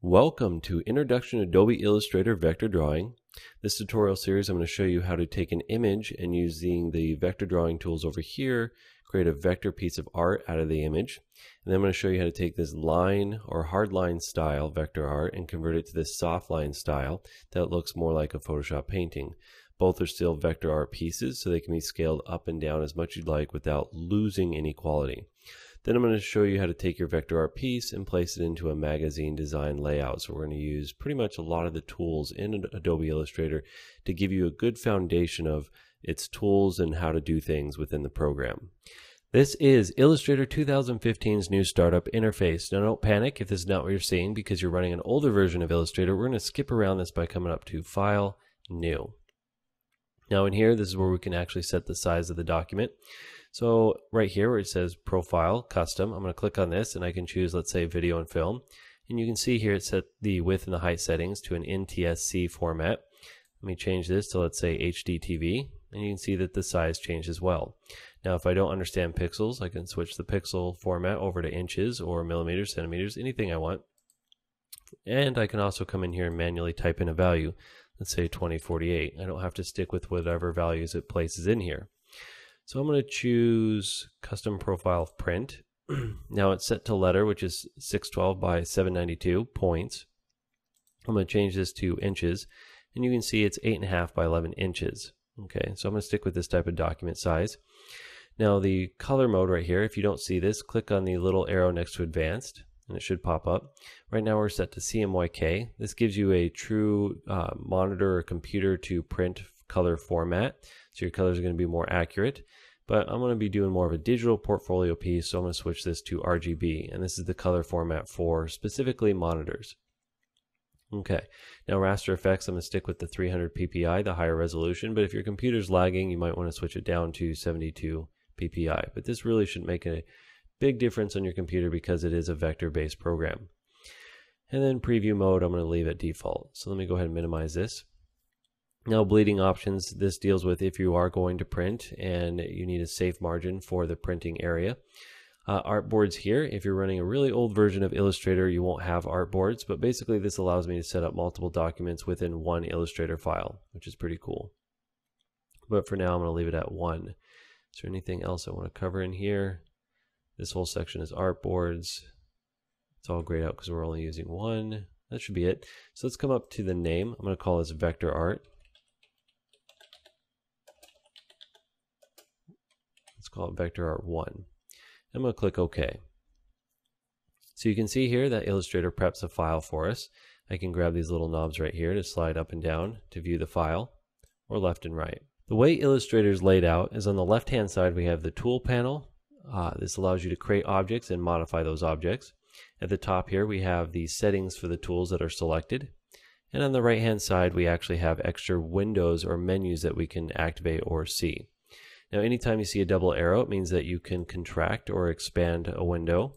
Welcome to Introduction to Adobe Illustrator Vector Drawing. This tutorial series I'm going to show you how to take an image and using the vector drawing tools over here, create a vector piece of art out of the image. And then I'm going to show you how to take this line or hard line style vector art and convert it to this soft line style that looks more like a Photoshop painting. Both are still vector art pieces, so they can be scaled up and down as much as you'd like without losing any quality. Then I'm going to show you how to take your vector art piece and place it into a magazine design layout. So we're going to use pretty much a lot of the tools in Adobe Illustrator to give you a good foundation of its tools and how to do things within the program. This is Illustrator 2015's new startup interface. Now don't panic if this is not what you're seeing because you're running an older version of Illustrator. We're going to skip around this by coming up to File, New. Now in here, this is where we can actually set the size of the document. So right here where it says Profile, Custom, I'm going to click on this and I can choose, let's say, Video and Film. And you can see here it set the width and the height settings to an NTSC format. Let me change this to, let's say, HDTV, and you can see that the size changed as well. Now if I don't understand pixels, I can switch the pixel format over to inches or millimeters, centimeters, anything I want. And I can also come in here and manually type in a value, let's say 2048. I don't have to stick with whatever values it places in here. So I'm going to choose Custom Profile Print. Now it's set to letter, which is 612 by 792 points. I'm going to change this to inches, and you can see it's 8.5 by 11 inches. Okay, so I'm going to stick with this type of document size. Now the color mode right here, if you don't see this, click on the little arrow next to Advanced, and it should pop up. Right now we're set to CMYK. This gives you a true monitor or computer to print color format, so your colors are going to be more accurate. But I'm going to be doing more of a digital portfolio piece, so I'm going to switch this to RGB, and this is the color format for specifically monitors. Okay, now raster effects, I'm going to stick with the 300 ppi, the higher resolution, but if your computer's lagging, you might want to switch it down to 72 ppi. But this really shouldn't make a big difference on your computer because it is a vector-based program. And then preview mode, I'm going to leave at default. So let me go ahead and minimize this. Now bleeding options, this deals with if you are going to print and you need a safe margin for the printing area. Artboards here, if you're running a really old version of Illustrator, you won't have artboards, but basically this allows me to set up multiple documents within one Illustrator file, which is pretty cool. But for now, I'm going to leave it at 1. Is there anything else I want to cover in here? This whole section is artboards. It's all grayed out because we're only using 1. That should be it. So let's come up to the name. I'm going to call this Vector Art. Let's call it Vector Art 1. I'm going to click OK. So you can see here that Illustrator preps a file for us. I can grab these little knobs right here to slide up and down to view the file, or left and right. The way Illustrator is laid out is on the left hand side we have the tool panel. This allows you to create objects and modify those objects. At the top here we have the settings for the tools that are selected. And on the right hand side we actually have extra windows or menus that we can activate or see. Now anytime you see a double arrow, it means that you can contract or expand a window.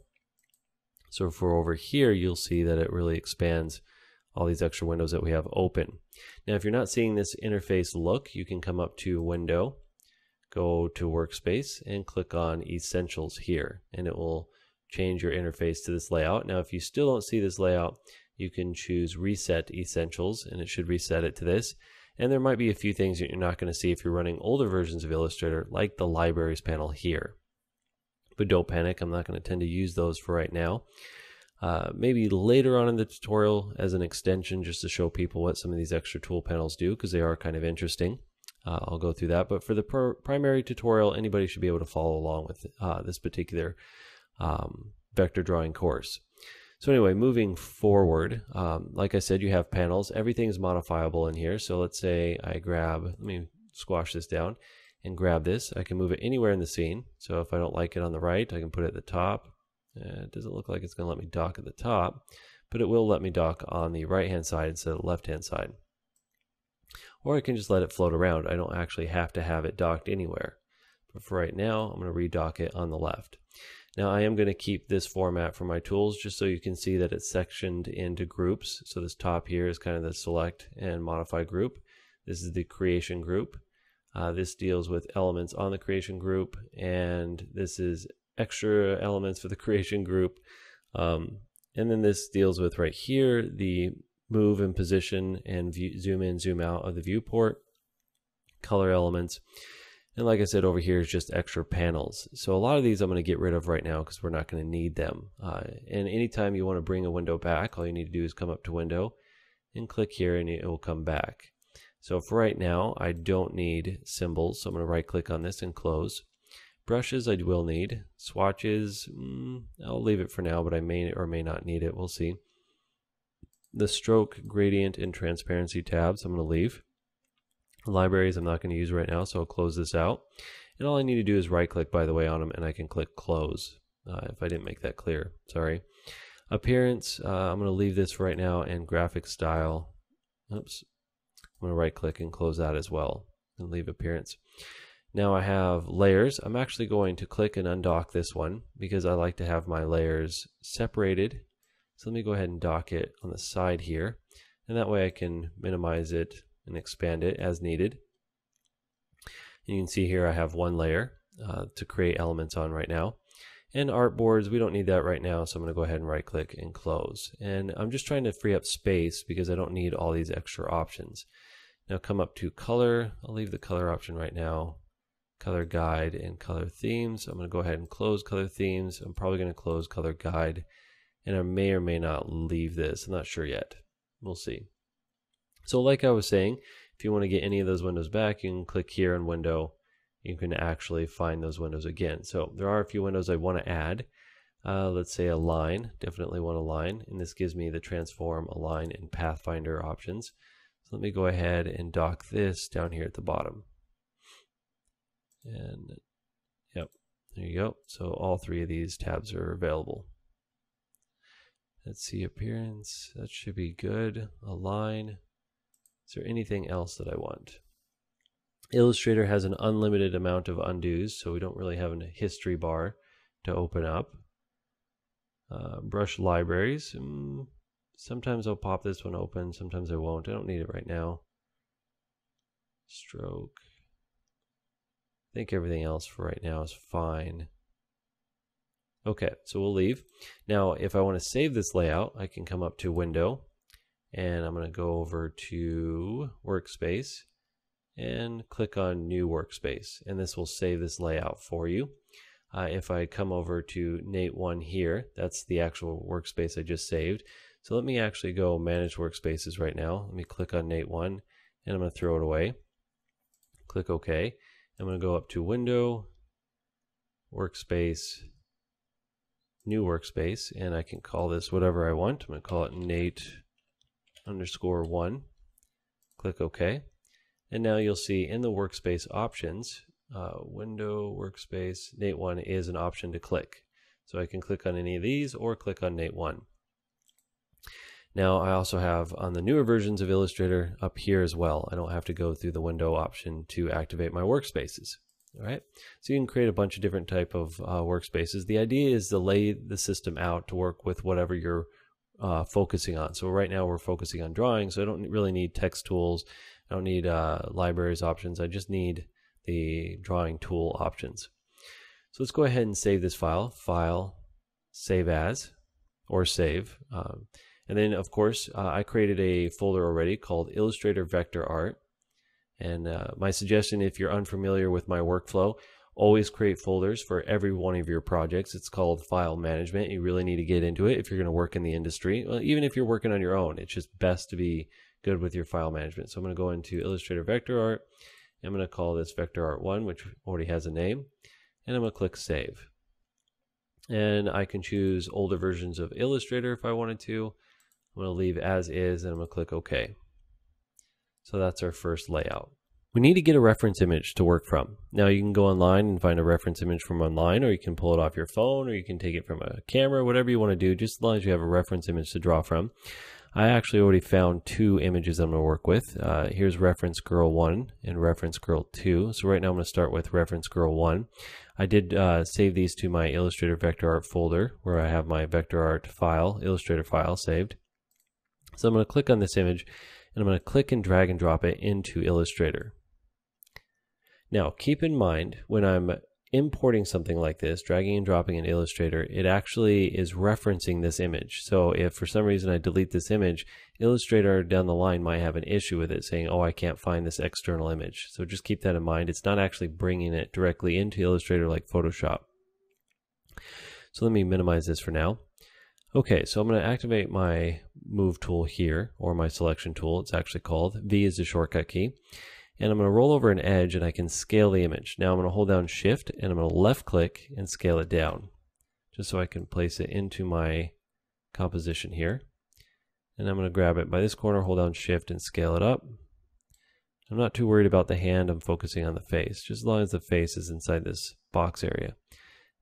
So for over here, you'll see that it really expands all these extra windows that we have open. Now if you're not seeing this interface look, you can come up to Window, go to Workspace, and click on Essentials here, and it will change your interface to this layout. Now if you still don't see this layout, you can choose Reset Essentials, and it should reset it to this. And there might be a few things that you're not going to see if you're running older versions of Illustrator, like the Libraries panel here. But don't panic, I'm not going to tend to use those for right now. Maybe later on in the tutorial as an extension just to show people what some of these extra tool panels do because they are kind of interesting. I'll go through that. But for the primary tutorial, anybody should be able to follow along with this particular vector drawing course. So anyway, moving forward, like I said, you have panels. Everything's modifiable in here. So let's say I grab, let me squash this down and grab this. I can move it anywhere in the scene. So if I don't like it on the right, I can put it at the top. It doesn't look like it's going to let me dock at the top, but it will let me dock on the right-hand side instead of the left-hand side. Or I can just let it float around. I don't actually have to have it docked anywhere. But for right now, I'm going to redock it on the left. Now I am going to keep this format for my tools just so you can see that it's sectioned into groups. So this top here is kind of the select and modify group. This is the creation group. This deals with elements on the creation group, and this is extra elements for the creation group. And then this deals with right here, the move and position and view, zoom in, zoom out of the viewport, color elements. And like I said, over here is just extra panels. So a lot of these I'm going to get rid of right now because we're not going to need them. And anytime you want to bring a window back, all you need to do is come up to Window and click here and it will come back. So for right now, I don't need symbols. So I'm going to right click on this and close. Brushes I will need. Swatches, I'll leave it for now, but I may or may not need it. We'll see. The stroke, gradient, and transparency tabs I'm going to leave. Libraries I'm not going to use right now, so I'll close this out. And all I need to do is right click, by the way, on them, and I can click close if I didn't make that clear. Sorry. Appearance, I'm going to leave this for right now, and graphic style. Oops. I'm going to right click and close that as well and leave appearance. Now I have layers. I'm actually going to click and undock this one because I like to have my layers separated. So let me go ahead and dock it on the side here, and that way I can minimize it and expand it as needed. And you can see here I have one layer to create elements on right now. And artboards, we don't need that right now, so I'm going to go ahead and right click and close. And I'm just trying to free up space because I don't need all these extra options. Now come up to color. I'll leave the color option right now. Color guide and color themes. I'm going to go ahead and close color themes. I'm probably going to close color guide, and I may or may not leave this. I'm not sure yet. We'll see. So like I was saying, if you want to get any of those windows back, you can click here on Window. You can actually find those windows again. So there are a few windows I want to add. Let's say a line. Definitely want a line, and this gives me the transform, align, and pathfinder options. So let me go ahead and dock this down here at the bottom. And yep, there you go. So all three of these tabs are available. Let's see, appearance, that should be good. Align. Is there anything else that I want? Illustrator has an unlimited amount of undos, so we don't really have a history bar to open up. Brush libraries. Sometimes I'll pop this one open, sometimes I won't. I don't need it right now. Stroke. I think everything else for right now is fine. Okay, so we'll leave. Now, if I want to save this layout, I can come up to Window, and I'm going to go over to Workspace and click on New Workspace, and this will save this layout for you. If I come over to Nate 1 here, that's the actual workspace I just saved. So let me actually go Manage Workspaces right now. Let me click on Nate 1, and I'm going to throw it away. Click OK. I'm going to go up to Window, Workspace, New Workspace, and I can call this whatever I want. I'm going to call it Nate_1. Click OK. And now you'll see in the Workspace options, Window, Workspace, Nate 1 is an option to click. So I can click on any of these or click on Nate 1. Now I also have on the newer versions of Illustrator up here as well. I don't have to go through the window option to activate my workspaces. All right, so you can create a bunch of different type of workspaces. The idea is to lay the system out to work with whatever you're focusing on. So right now we're focusing on drawing, so I don't really need text tools. I don't need libraries options. I just need the drawing tool options. So let's go ahead and save this file. File, Save As, or Save. And then, of course, I created a folder already called Illustrator Vector Art. And my suggestion, if you're unfamiliar with my workflow, always create folders for every one of your projects. It's called file management. You really need to get into it if you're going to work in the industry. Well, even if you're working on your own, it's just best to be good with your file management. So I'm going to go into Illustrator Vector Art. I'm going to call this Vector Art 1, which already has a name. And I'm going to click Save. And I can choose older versions of Illustrator if I wanted to. I'm going to leave as is, and I'm going to click OK. So that's our first layout. We need to get a reference image to work from. Now you can go online and find a reference image from online, or you can pull it off your phone, or you can take it from a camera, whatever you want to do, just as long as you have a reference image to draw from. I actually already found two images I'm going to work with. Here's Reference Girl 1 and Reference Girl 2. So right now I'm going to start with Reference Girl 1. I did save these to my Illustrator Vector Art folder, where I have my Vector Art file, Illustrator file saved. So I'm going to click on this image, and I'm going to click and drag and drop it into Illustrator. Now keep in mind, when I'm importing something like this, dragging and dropping in Illustrator, it actually is referencing this image. So if for some reason I delete this image, Illustrator down the line might have an issue with it saying, oh, I can't find this external image. So just keep that in mind. It's not actually bringing it directly into Illustrator like Photoshop. So let me minimize this for now. Okay, so I'm going to activate my move tool here, or my selection tool, it's actually called. V is the shortcut key. And I'm going to roll over an edge and I can scale the image. Now I'm going to hold down Shift and I'm going to left click and scale it down, just so I can place it into my composition here. And I'm going to grab it by this corner, hold down Shift and scale it up. I'm not too worried about the hand, I'm focusing on the face, just as long as the face is inside this box area.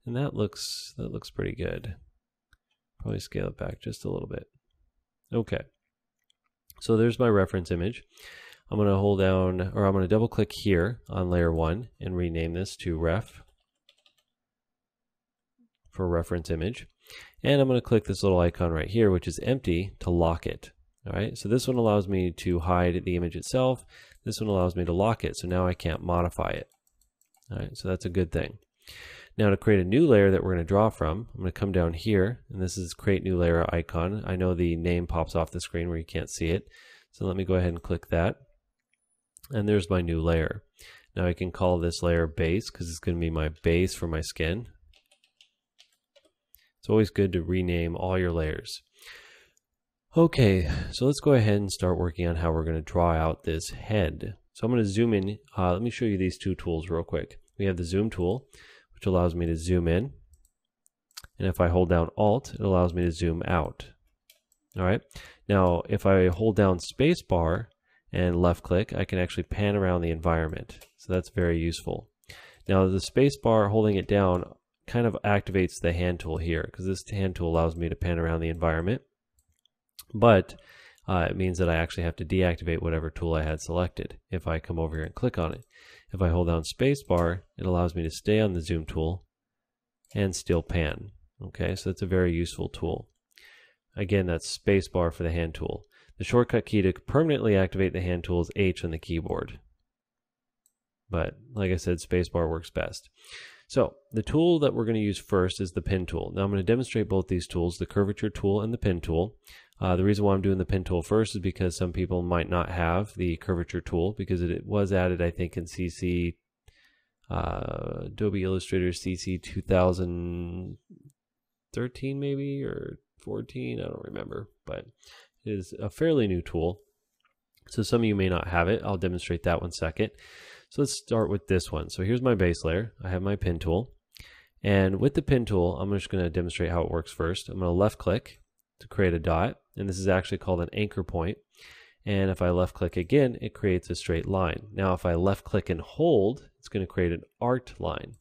And that looks pretty good. Probably scale it back just a little bit. Okay. So there's my reference image. I'm going to hold down, or I'm going to double click here on layer 1 and rename this to ref for reference image. And I'm going to click this little icon right here, which is empty, to lock it. All right, so this one allows me to hide the image itself. This one allows me to lock it, so now I can't modify it. All right, so that's a good thing. Now to create a new layer that we're going to draw from, I'm going to come down here, and this is create new layer icon. I know the name pops off the screen where you can't see it. So let me go ahead and click that. And there's my new layer. Now I can call this layer base because it's going to be my base for my skin. It's always good to rename all your layers. Okay, so let's go ahead and start working on how we're going to draw out this head. So I'm going to zoom in. Let me show you these two tools real quick. We have the zoom tool, which allows me to zoom in. And if I hold down Alt, it allows me to zoom out. All right. Now, if I hold down spacebar and left click, I can actually pan around the environment. So that's very useful. Now the space bar, holding it down, kind of activates the hand tool here, because this hand tool allows me to pan around the environment. But it means that I actually have to deactivate whatever tool I had selected if I come over here and click on it. If I hold down space bar, it allows me to stay on the zoom tool and still pan. Okay, so that's a very useful tool. Again, that's space bar for the hand tool. The shortcut key to permanently activate the hand tool is H on the keyboard. But like I said, spacebar works best. So the tool that we're going to use first is the pen tool. Now I'm going to demonstrate both these tools, the curvature tool and the pen tool. The reason why I'm doing the pen tool first is because some people might not have the curvature tool, because it was added, I think, in CC, Adobe Illustrator CC 2013 maybe, or 14, I don't remember, but it is a fairly new tool. So some of you may not have it. I'll demonstrate that one second. So let's start with this one. So here's my base layer. I have my pen tool. And with the pen tool, I'm just going to demonstrate how it works first. I'm going to left click to create a dot. And this is actually called an anchor point. And if I left click again, it creates a straight line. Now if I left click and hold, it's going to create an arc line.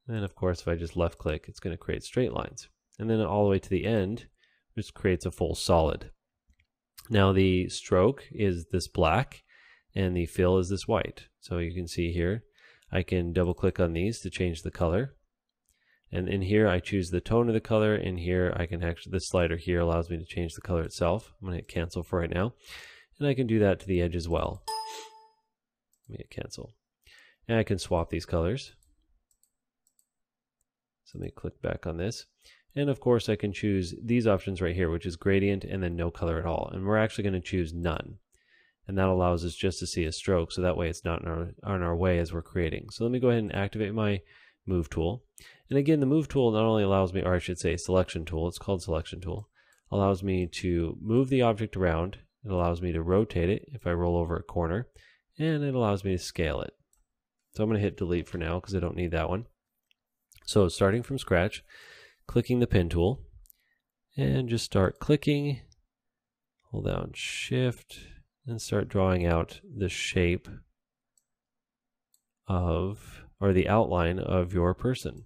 And of course, if I just left click, it's going to create straight lines. And then all the way to the end, just creates a full solid. Now the stroke is this black and the fill is this white. So you can see here, I can double click on these to change the color. And in here, I choose the tone of the color. In here, I can actually, this slider here allows me to change the color itself. I'm going to hit cancel for right now. And I can do that to the edge as well. Let me hit cancel. And I can swap these colors. So let me click back on this. And of course, I can choose these options right here, which is gradient and then no color at all. And we're actually going to choose none. And that allows us just to see a stroke, so that way it's not on our way as we're creating. So let me go ahead and activate my move tool. And again, the move tool not only allows me, or I should say selection tool, it's called selection tool, allows me to move the object around. It allows me to rotate it if I roll over a corner, and it allows me to scale it. So I'm going to hit delete for now because I don't need that one. So starting from scratch, clicking the pen tool, and just start clicking, hold down shift, and start drawing out the shape of, or the outline of your person.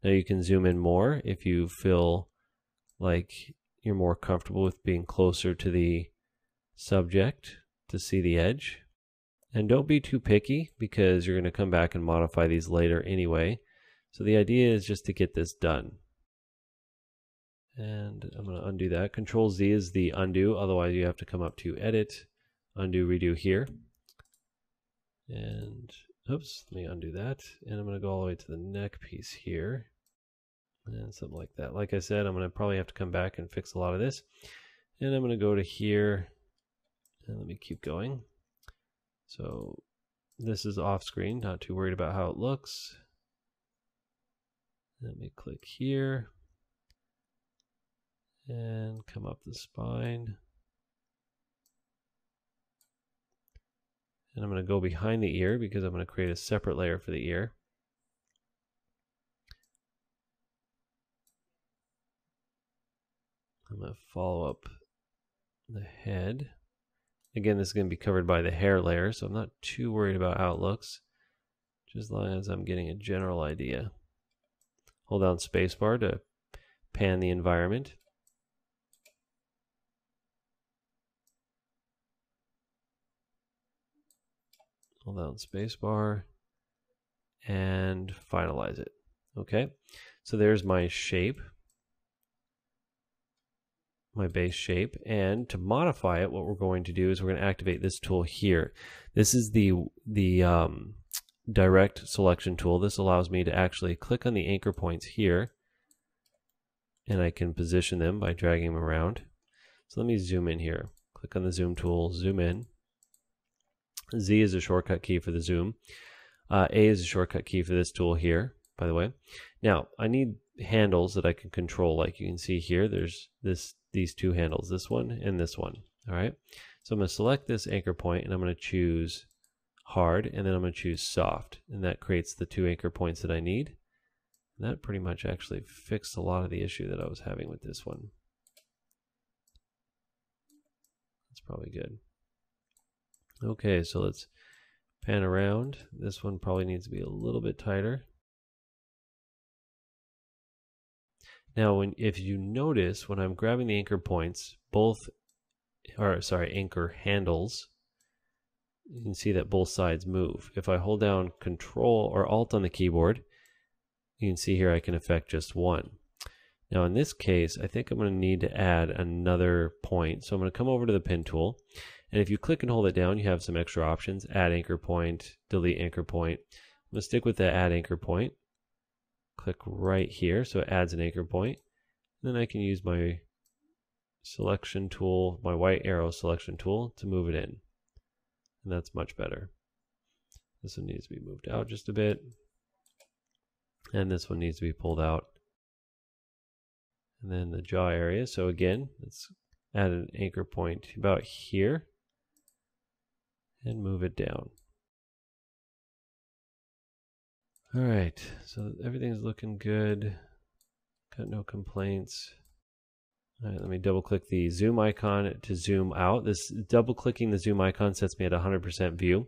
Now you can zoom in more if you feel like you're more comfortable with being closer to the subject to see the edge. And don't be too picky because you're going to come back and modify these later anyway. So the idea is just to get this done. And I'm going to undo that. Control Z is the undo, otherwise you have to come up to edit, undo, redo here. And Oops, let me undo that. And I'm going to go all the way to the neck piece here. And something like that. Like I said, I'm going to probably have to come back and fix a lot of this. And I'm going to go to here. And let me keep going. So this is off screen, not too worried about how it looks. Let me click here. And come up the spine. And I'm going to go behind the ear because I'm going to create a separate layer for the ear. I'm going to follow up the head. Again, this is going to be covered by the hair layer, so I'm not too worried about how it looks, just as long as I'm getting a general idea. Hold down spacebar to pan the environment. Hold down spacebar and finalize it. Okay, so there's my shape, my base shape, and to modify it, what we're going to do is we're going to activate this tool here. This is the direct selection tool. This allows me to actually click on the anchor points here, and I can position them by dragging them around. So let me zoom in here. Click on the zoom tool, zoom in. Z is a shortcut key for the zoom. A is a shortcut key for this tool here, by the way. Now, I need handles that I can control. Like you can see here, there's these two handles, this one and this one. All right. So I'm going to select this anchor point and I'm going to choose hard, and then I'm going to choose soft, and that creates the two anchor points that I need. And that pretty much actually fixed a lot of the issue that I was having with this one. That's probably good. Okay, so let's pan around. This one probably needs to be a little bit tighter. Now, if you notice, when I'm grabbing the anchor points, anchor handles, you can see that both sides move. If I hold down Control or Alt on the keyboard, you can see here I can affect just one. Now in this case, I think I'm going to need to add another point. So I'm going to come over to the Pin tool. And if you click and hold it down, you have some extra options. Add anchor point, delete anchor point. I'm going to stick with the add anchor point. Click right here so it adds an anchor point. And then I can use my selection tool, my white arrow selection tool, to move it in. And that's much better. This one needs to be moved out just a bit. And this one needs to be pulled out. And then the jaw area. So again, let's add an anchor point about here. And move it down. All right, so everything's looking good. Got no complaints. All right, let me double click the zoom icon to zoom out. This double clicking the zoom icon sets me at 100% view.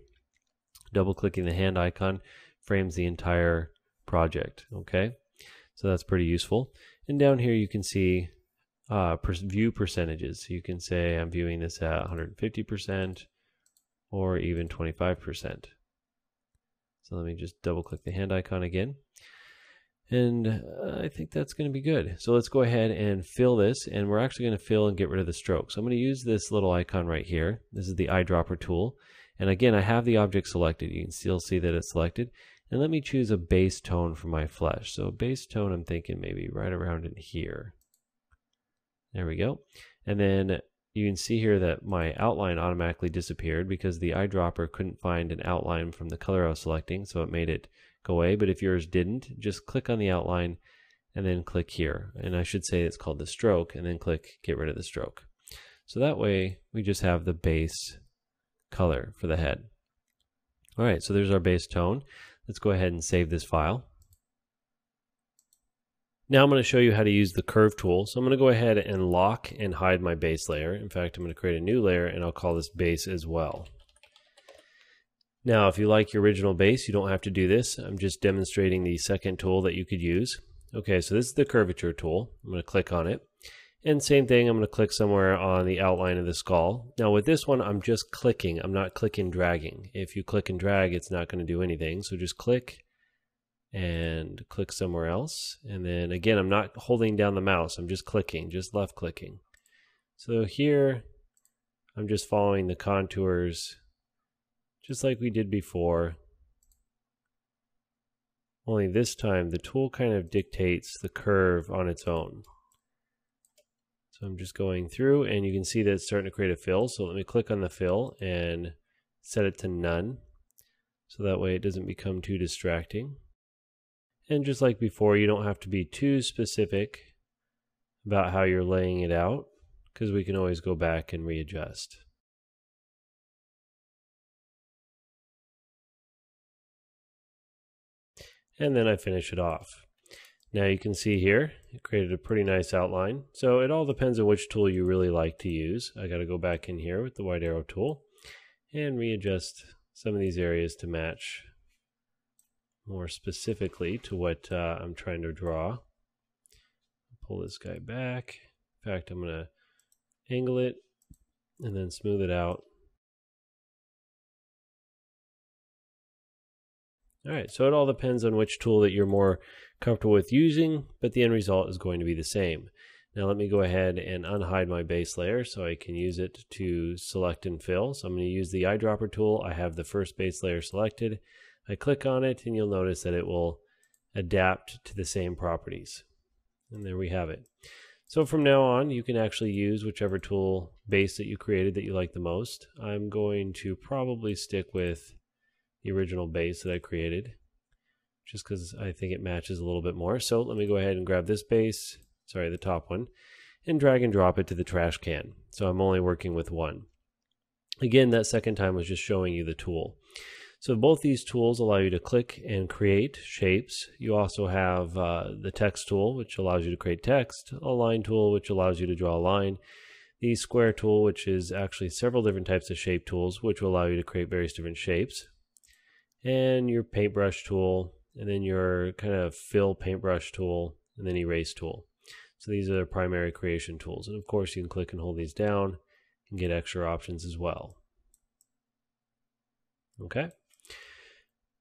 Double clicking the hand icon frames the entire project. Okay, so that's pretty useful. And down here you can see view percentages. So you can say I'm viewing this at 150%. Or even 25%. So let me just double click the hand icon again. And I think that's going to be good. So let's go ahead and fill this, and we're actually going to fill and get rid of the stroke. So I'm going to use this little icon right here. This is the eyedropper tool. And again, I have the object selected. You can still see that it's selected. And let me choose a base tone for my flesh. So base tone, I'm thinking maybe right around in here. There we go. And then you can see here that my outline automatically disappeared because the eyedropper couldn't find an outline from the color I was selecting, so it made it go away. But if yours didn't, just click on the outline and then click here. And I should say it's called the stroke, and then click get rid of the stroke. So that way we just have the base color for the head. All right, so there's our base tone. Let's go ahead and save this file. Now I'm going to show you how to use the curve tool. So I'm going to go ahead and lock and hide my base layer. In fact, I'm going to create a new layer and I'll call this base as well. Now, if you like your original base, you don't have to do this. I'm just demonstrating the second tool that you could use. Okay, so this is the curvature tool. I'm going to click on it. And same thing, I'm going to click somewhere on the outline of the skull. Now with this one, I'm just clicking. I'm not click and dragging. If you click and drag, it's not going to do anything. So just click and click somewhere else. And then again, I'm not holding down the mouse. I'm just clicking, just left clicking. So here, I'm just following the contours just like we did before. only this time the tool kind of dictates the curve on its own. So I'm just going through, and you can see that it's starting to create a fill. So let me click on the fill and set it to none, so that way it doesn't become too distracting. And just like before, you don't have to be too specific about how you're laying it out, because we can always go back and readjust. And then I finish it off. Now you can see here, it created a pretty nice outline. So it all depends on which tool you really like to use. I got to go back in here with the white arrow tool and readjust some of these areas to match more specifically to what I'm trying to draw. Pull this guy back. In fact, I'm going to angle it and then smooth it out. All right, so it all depends on which tool that you're more comfortable with using, but the end result is going to be the same. Now let me go ahead and unhide my base layer so I can use it to select and fill. So I'm going to use the eyedropper tool. I have the first base layer selected. I click on it and you'll notice that it will adapt to the same properties. And there we have it. So from now on, you can actually use whichever tool base that you created that you like the most. I'm going to probably stick with the original base that I created, just because I think it matches a little bit more. So let me go ahead and grab this base, sorry, the top one, and drag and drop it to the trash can. So I'm only working with one. Again, that second time was just showing you the tool. So both these tools allow you to click and create shapes. You also have the text tool, which allows you to create text, a line tool, which allows you to draw a line, the square tool, which is actually several different types of shape tools, which will allow you to create various different shapes, and your paintbrush tool, and then your kind of fill paintbrush tool, and then erase tool. So these are the primary creation tools. And of course, you can click and hold these down and get extra options as well. Okay.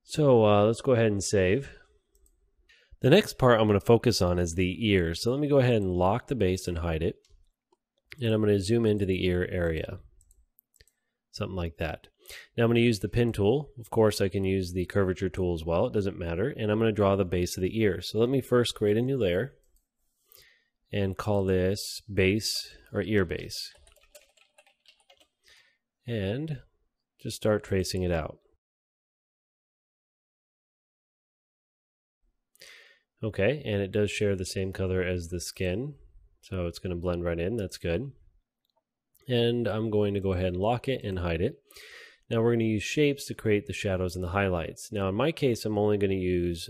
So let's go ahead and save. The next part I'm going to focus on is the ear. So let me go ahead and lock the base and hide it. And I'm going to zoom into the ear area. Something like that. Now I'm going to use the pen tool. Of course, I can use the curvature tool as well. It doesn't matter. And I'm going to draw the base of the ear. So let me first create a new layer and call this base or ear base. And just start tracing it out. Okay, and it does share the same color as the skin, so it's going to blend right in. That's good. And I'm going to go ahead and lock it and hide it. Now we're going to use shapes to create the shadows and the highlights. Now in my case, I'm only going to use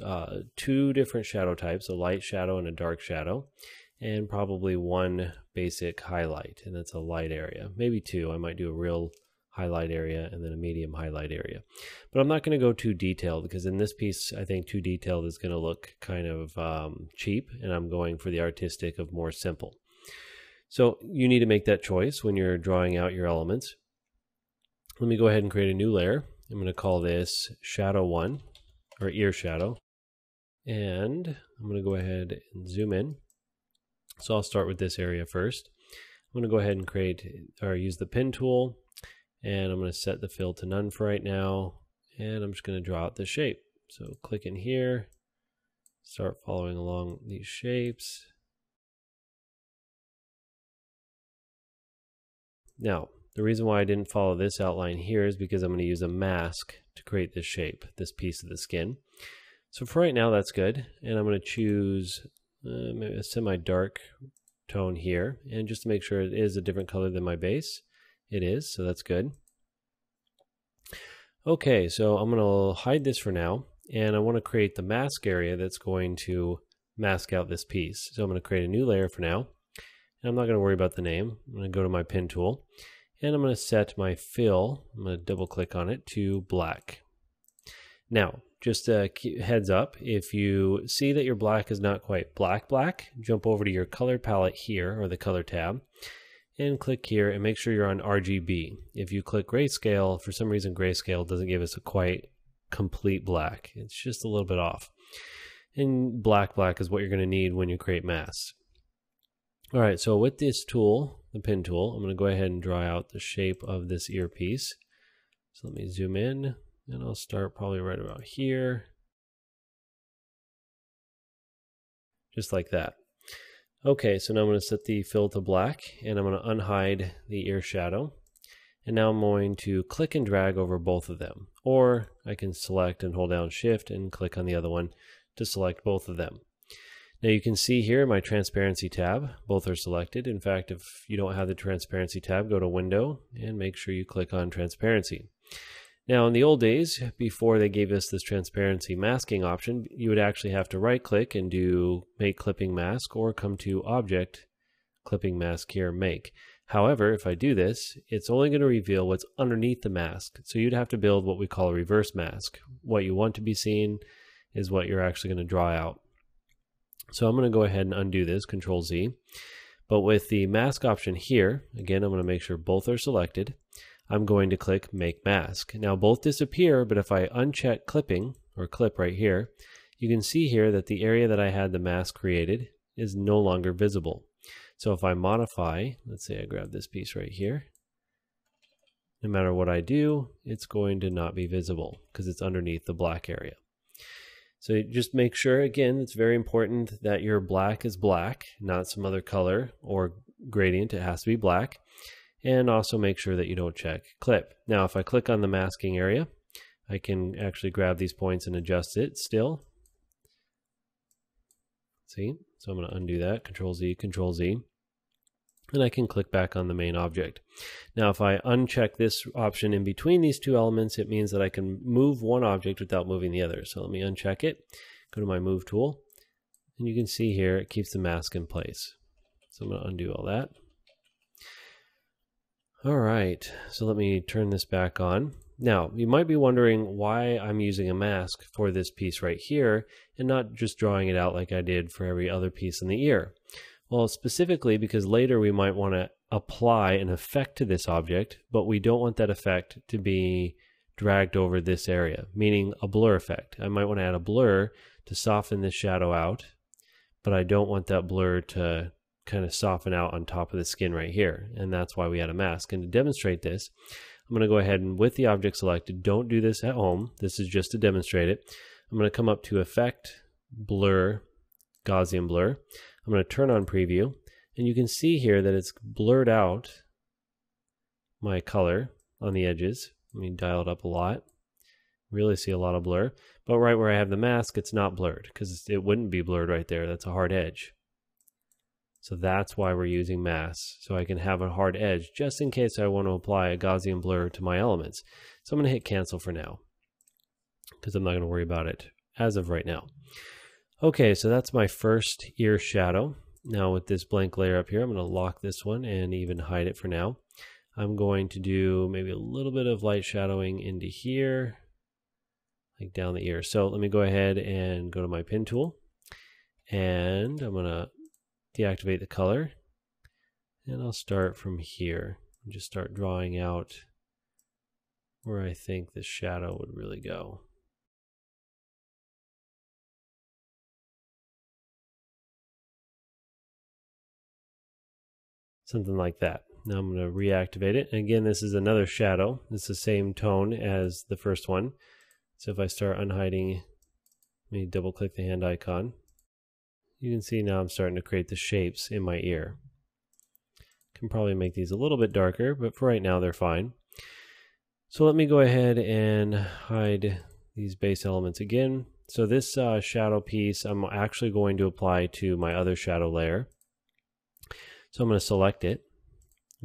two different shadow types, a light shadow and a dark shadow, and probably one basic highlight, and that's a light area. Maybe two. I might do a real highlight area and then a medium highlight area. But I'm not going to go too detailed, because in this piece, I think too detailed is going to look kind of cheap, and I'm going for the artistic of more simple. So you need to make that choice when you're drawing out your elements. Let me go ahead and create a new layer. I'm going to call this Shadow 1, or Ear Shadow. And I'm going to go ahead and zoom in. So I'll start with this area first. I'm going to go ahead and create, or use the pen tool, and I'm going to set the fill to none for right now. And I'm just going to draw out the shape. So click in here, start following along these shapes. Now, the reason why I didn't follow this outline here is because I'm going to use a mask to create this shape, this piece of the skin. So for right now, that's good. And I'm going to choose maybe a semi-dark tone here. And just to make sure it is a different color than my base, it is, so that's good. Okay, so I'm going to hide this for now. And I want to create the mask area that's going to mask out this piece. So I'm going to create a new layer for now. And I'm not going to worry about the name. I'm going to go to my pen tool. And I'm going to set my fill, I'm going to double click on it, to black. Now, just a heads up, if you see that your black is not quite black, jump over to your color palette here, or the color tab, and click here and make sure you're on RGB. If you click grayscale, for some reason grayscale doesn't give us a quite complete black. It's just a little bit off. And black is what you're going to need when you create masks. All right, so with this tool, the pen tool, I'm going to go ahead and draw out the shape of this earpiece. So let me zoom in, and I'll start probably right about here. just like that. Okay, so now I'm going to set the fill to black, and I'm going to unhide the ear shadow. And now I'm going to click and drag over both of them. Or I can select and hold down Shift and click on the other one to select both of them. Now you can see here my transparency tab, both are selected. In fact, if you don't have the transparency tab, go to Window and make sure you click on transparency. Now in the old days, before they gave us this transparency masking option, you would actually have to right click and do Make Clipping Mask, or come to Object, Clipping Mask here, Make. However, if I do this, it's only going to reveal what's underneath the mask. So you'd have to build what we call a reverse mask. What you want to be seen is what you're actually going to draw out. So I'm going to go ahead and undo this, Control Z. But with the mask option here, again, I'm going to make sure both are selected. I'm going to click Make Mask. Now both disappear, but if I uncheck clipping, or clip right here, you can see here that the area that I had the mask created is no longer visible. So if I modify, let's say I grab this piece right here, no matter what I do, it's going to not be visible because it's underneath the black area. So just make sure, again, it's very important that your black is black, not some other color or gradient. It has to be black. And also make sure that you don't check clip. Now, if I click on the masking area, I can actually grab these points and adjust it still. See? So I'm going to undo that, Control Z, Control Z. And I can click back on the main object. Now, if I uncheck this option in between these two elements, it means that I can move one object without moving the other. So let me uncheck it, go to my Move tool, and you can see here it keeps the mask in place. So I'm going to undo all that. All right, so let me turn this back on. Now, you might be wondering why I'm using a mask for this piece right here and not just drawing it out like I did for every other piece in the ear. Well, specifically because later we might want to apply an effect to this object, but we don't want that effect to be dragged over this area, meaning a blur effect. I might want to add a blur to soften this shadow out, but I don't want that blur to kind of soften out on top of the skin right here, and that's why we add a mask. And to demonstrate this, I'm going to go ahead and with the object selected, don't do this at home, this is just to demonstrate it. I'm going to come up to Effect, Blur, Gaussian Blur. I'm going to turn on Preview, and you can see here that it's blurred out my color on the edges. Let me dial it up a lot. Really see a lot of blur, but right where I have the mask, it's not blurred because it wouldn't be blurred right there. That's a hard edge. So that's why we're using masks, so I can have a hard edge just in case I want to apply a Gaussian blur to my elements. So I'm going to hit cancel for now because I'm not going to worry about it as of right now. Okay, so that's my first ear shadow. Now with this blank layer up here, I'm going to lock this one and even hide it for now. I'm going to do maybe a little bit of light shadowing into here, like down the ear. So let me go ahead and go to my pen tool, and I'm going to deactivate the color, and I'll start from here and just start drawing out where I think the shadow would really go. Something like that. Now I'm going to reactivate it. And again, this is another shadow. It's the same tone as the first one. So if I start unhiding, let me double click the hand icon. You can see now I'm starting to create the shapes in my ear. Can probably make these a little bit darker, but for right now they're fine. So let me go ahead and hide these base elements again. So this shadow piece I'm actually going to apply to my other shadow layer. So I'm going to select it.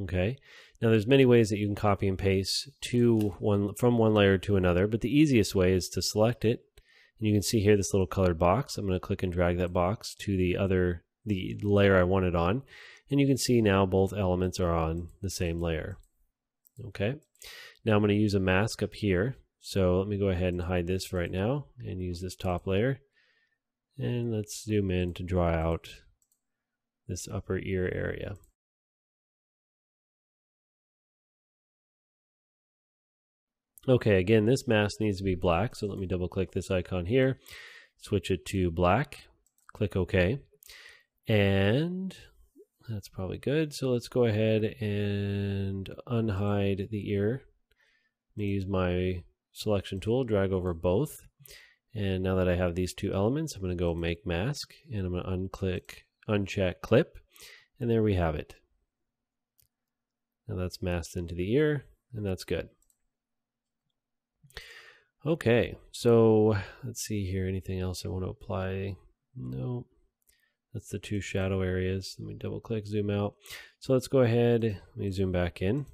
Okay. Now there's many ways that you can copy and paste from one layer to another, but the easiest way is to select it. And you can see here this little colored box. I'm going to click and drag that box to the layer I want it on. And you can see now both elements are on the same layer. Okay. Now I'm going to use a mask up here. So let me go ahead and hide this for right now and use this top layer. And let's zoom in to draw out this upper ear area. Okay, again, this mask needs to be black, so let me double click this icon here, switch it to black, click OK, and that's probably good. So let's go ahead and unhide the ear. Let me use my selection tool, drag over both, And now that I have these two elements, I'm going to go make mask, and I'm going to uncheck clip, and there we have it. Now that's masked into the ear, and that's good. Okay, so let's see here, anything else I want to apply? No, that's the two shadow areas. Let me double click, zoom out. So let's go ahead, let me zoom back in,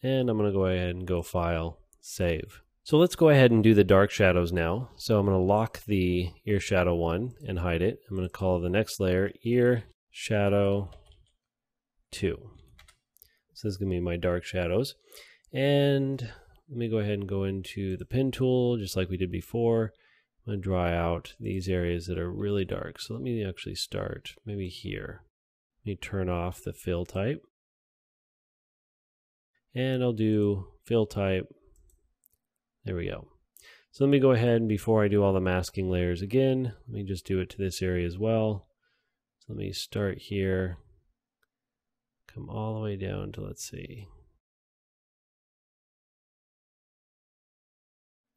and I'm going to go ahead and go File, Save. So let's go ahead and do the dark shadows now. So I'm going to lock the ear shadow one and hide it. I'm going to call the next layer ear shadow 2. So this is going to be my dark shadows. And let me go ahead and go into the pen tool just like we did before. I'm going to draw out these areas that are really dark. So let me actually start maybe here. Let me turn off the fill type. And I'll do fill type. There we go. So let me go ahead and before I do all the masking layers again, let me just do it to this area as well. So let me start here, come all the way down to, let's see.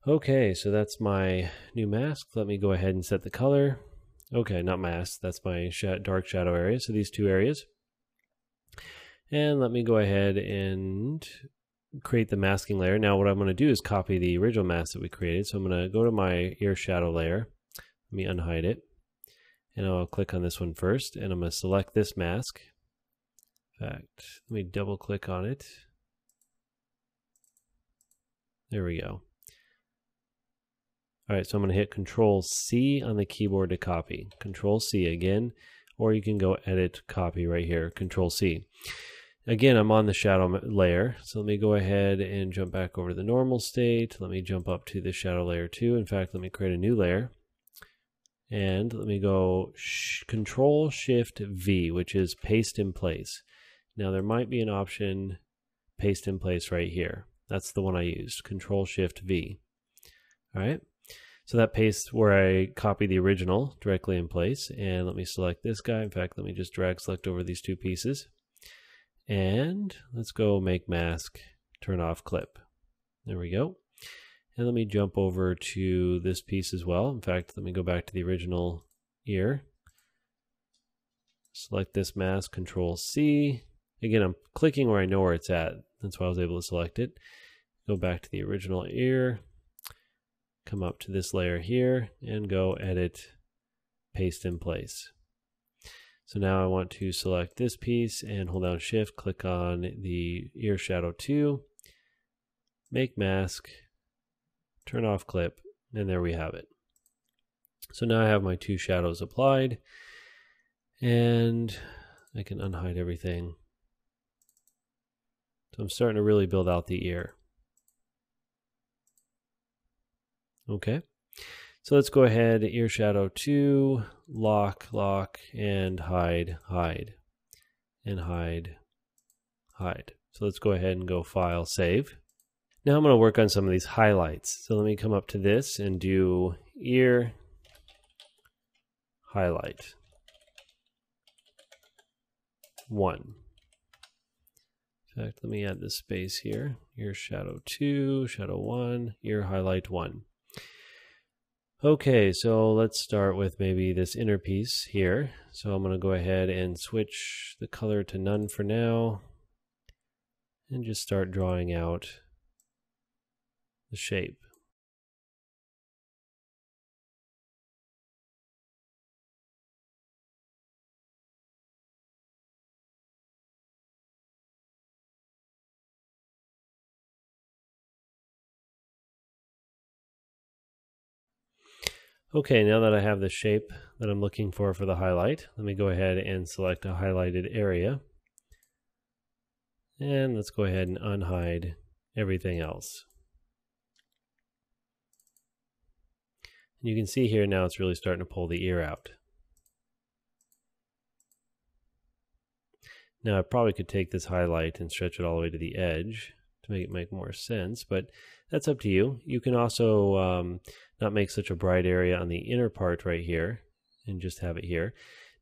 Okay, so that's my new mask. Let me go ahead and set the color. Okay, not mask, that's my dark shadow area. So these two areas. And let me go ahead and create the masking layer. Now what I'm going to do is copy the original mask that we created. So I'm going to go to my ear shadow layer. Let me unhide it. And I'll click on this one first. And I'm going to select this mask. In fact, let me double click on it. There we go. All right, so I'm going to hit Control C on the keyboard to copy. Control C again, or you can go Edit, Copy right here. Control C. Again, I'm on the shadow layer, so let me go ahead and jump back over to the normal state. Let me jump up to the shadow layer 2. In fact, let me create a new layer. And let me go Control Shift V, which is paste in place. Now there might be an option paste in place right here. That's the one I used, Control Shift V. All right, so that pastes where I copy the original directly in place. And let me select this guy. In fact, let me just drag select over these two pieces. And let's go make mask, turn off clip. There we go. And let me jump over to this piece as well. In fact, let me go back to the original ear. Select this mask, Control C. Again, I'm clicking where I know where it's at. That's why I was able to select it. Go back to the original ear. Come up to this layer here and go Edit, Paste in Place. So now I want to select this piece and hold down Shift, click on the ear shadow 2, make mask, turn off clip, and there we have it. So now I have my two shadows applied, and I can unhide everything. So I'm starting to really build out the ear. Okay. So let's go ahead, ear shadow 2, lock, and hide, and hide. So let's go ahead and go File, Save. Now I'm going to work on some of these highlights. So let me come up to this and do ear highlight 1. In fact, let me add this space here. Ear shadow 2, shadow 1, ear highlight 1. Okay, so let's start with maybe this inner piece here. So I'm going to go ahead and switch the color to none for now and just start drawing out the shape. Okay, now that I have the shape that I'm looking for the highlight, let me go ahead and select a highlighted area. And let's go ahead and unhide everything else. And you can see here now it's really starting to pull the ear out. Now I probably could take this highlight and stretch it all the way to the edge to make it make more sense, but that's up to you. You can also not make such a bright area on the inner part right here and just have it here.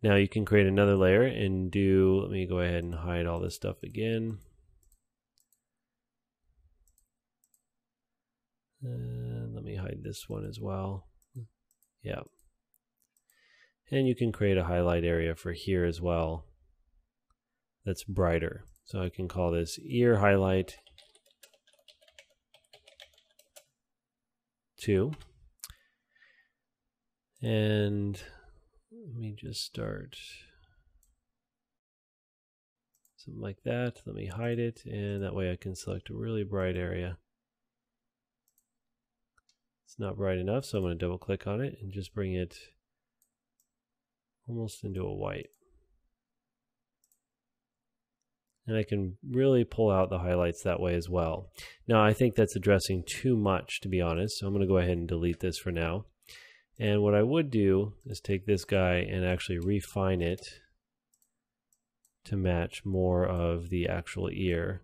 Now you can create another layer and let me go ahead and hide all this stuff again. And let me hide this one as well. Yeah. And you can create a highlight area for here as well that's brighter. So I can call this ear highlight 2. And let me just start something like that. Let me hide it, and that way I can select a really bright area. It's not bright enough, so I'm going to double click on it and just bring it almost into a white. And I can really pull out the highlights that way as well. Now I think that's addressing too much, to be honest, so I'm going to go ahead and delete this for now. And what I would do is take this guy and actually refine it to match more of the actual ear.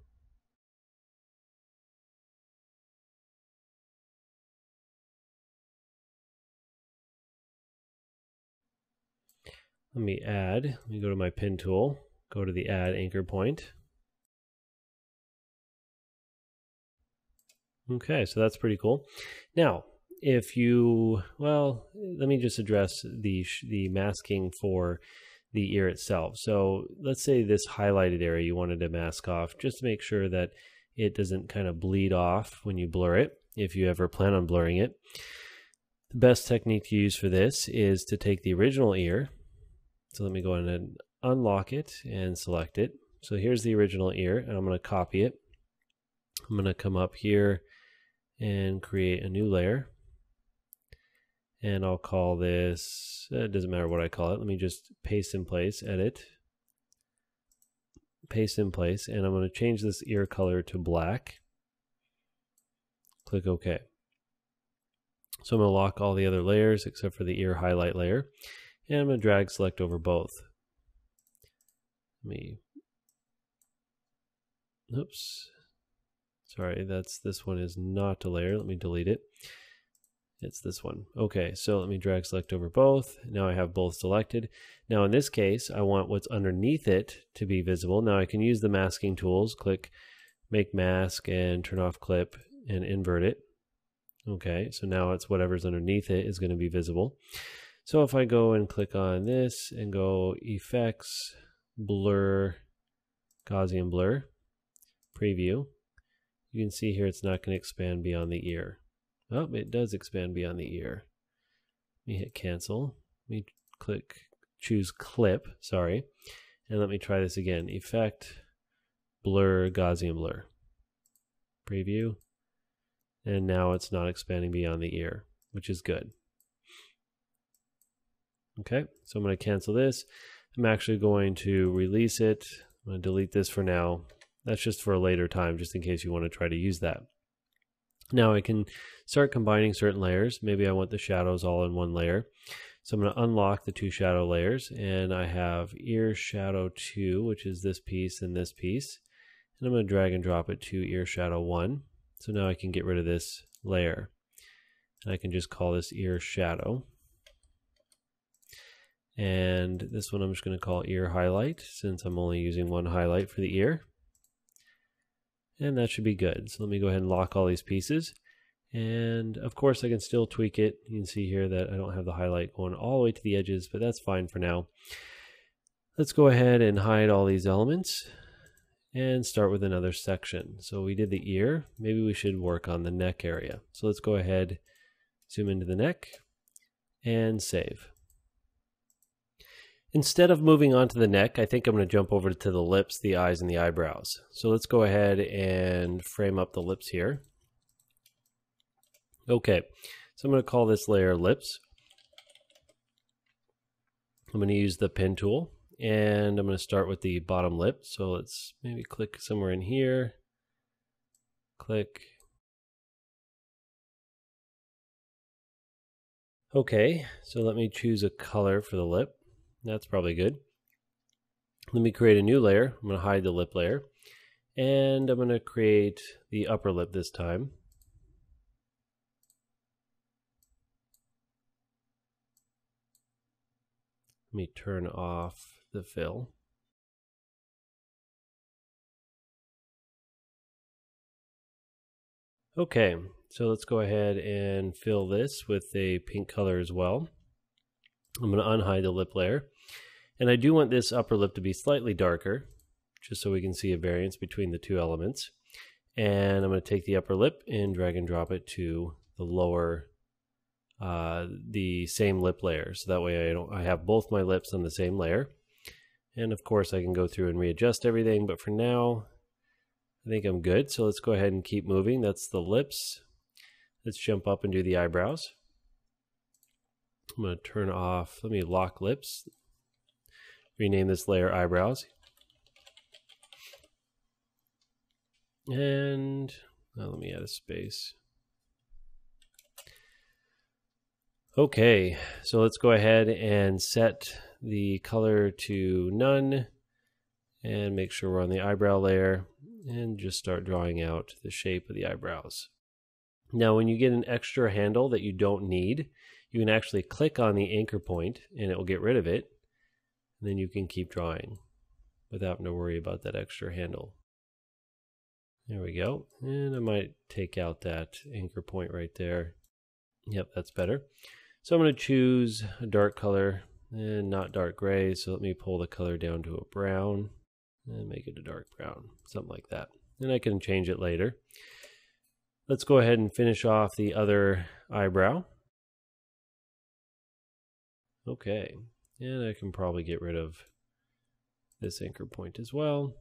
Let me go to my pen tool, go to the add anchor point. Okay, so that's pretty cool. Now, if you, well, let me just address the masking for the ear itself. So let's say this highlighted area you wanted to mask off, just to make sure that it doesn't kind of bleed off when you blur it, if you ever plan on blurring it. The best technique to use for this is to take the original ear. So let me go ahead and unlock it and select it. So here's the original ear, and I'm going to copy it. I'm going to come up here and create a new layer. And I'll call this, it doesn't matter what I call it. Let me just paste in place, edit, paste in place, and I'm going to change this ear color to black. Click OK. So I'm going to lock all the other layers except for the ear highlight layer. And I'm going to drag select over both. Oops. Sorry, this one is not a layer. Let me delete it. It's this one. Okay, so let me drag select over both. Now I have both selected. Now in this case, I want what's underneath it to be visible. Now I can use the masking tools, click make mask and turn off clip and invert it. Okay, so now it's whatever's underneath it is going to be visible. So if I go and click on this and go effects, blur, Gaussian blur, preview, you can see here it's not going to expand beyond the ear. Oh, it does expand beyond the ear. Let me hit cancel. Let me choose clip, sorry. And let me try this again. Effect, blur, Gaussian blur. Preview. And now it's not expanding beyond the ear, which is good. Okay, so I'm going to cancel this. I'm actually going to release it. I'm going to delete this for now. That's just for a later time, just in case you want to try to use that. Now I can start combining certain layers. Maybe I want the shadows all in one layer. So I'm going to unlock the 2 shadow layers, and I have ear shadow 2, which is this piece and this piece. And I'm going to drag and drop it to ear shadow 1. So now I can get rid of this layer. And I can just call this ear shadow. And this one I'm just going to call ear highlight, since I'm only using one highlight for the ear. And that should be good. So let me go ahead and lock all these pieces. And of course I can still tweak it. You can see here that I don't have the highlight going all the way to the edges, but that's fine for now. Let's go ahead and hide all these elements and start with another section. So we did the ear. Maybe we should work on the neck area. So let's go ahead, zoom into the neck, and save. Instead of moving on to the neck, I think I'm going to jump over to the lips, the eyes, and the eyebrows. So let's go ahead and frame up the lips here. Okay, so I'm going to call this layer lips. I'm going to use the pen tool, and I'm going to start with the bottom lip. So let's maybe click somewhere in here. Click. Okay, so let me choose a color for the lip. That's probably good. Let me create a new layer. I'm going to hide the lip layer. And I'm going to create the upper lip this time. Let me turn off the fill. Okay, so let's go ahead and fill this with a pink color as well. I'm going to unhide the lip layer. And I do want this upper lip to be slightly darker, just so we can see a variance between the two elements. And I'm going to take the upper lip and drag and drop it to the lower, the same lip layer. So that way I have both my lips on the same layer. And of course I can go through and readjust everything, but for now, I think I'm good. So let's go ahead and keep moving. That's the lips. Let's jump up and do the eyebrows. I'm going to turn off, let me lock lips. Rename this layer eyebrows. And let me add a space. Okay, so let's go ahead and set the color to none and make sure we're on the eyebrow layer and just start drawing out the shape of the eyebrows. Now when you get an extra handle that you don't need, you can actually click on the anchor point and it will get rid of it. And then you can keep drawing without having to worry about that extra handle. There we go. And I might take out that anchor point right there. Yep, that's better. So I'm going to choose a dark color and not dark gray. So let me pull the color down to a brown and make it a dark brown, something like that. And I can change it later. Let's go ahead and finish off the other eyebrow. Okay. And I can probably get rid of this anchor point as well.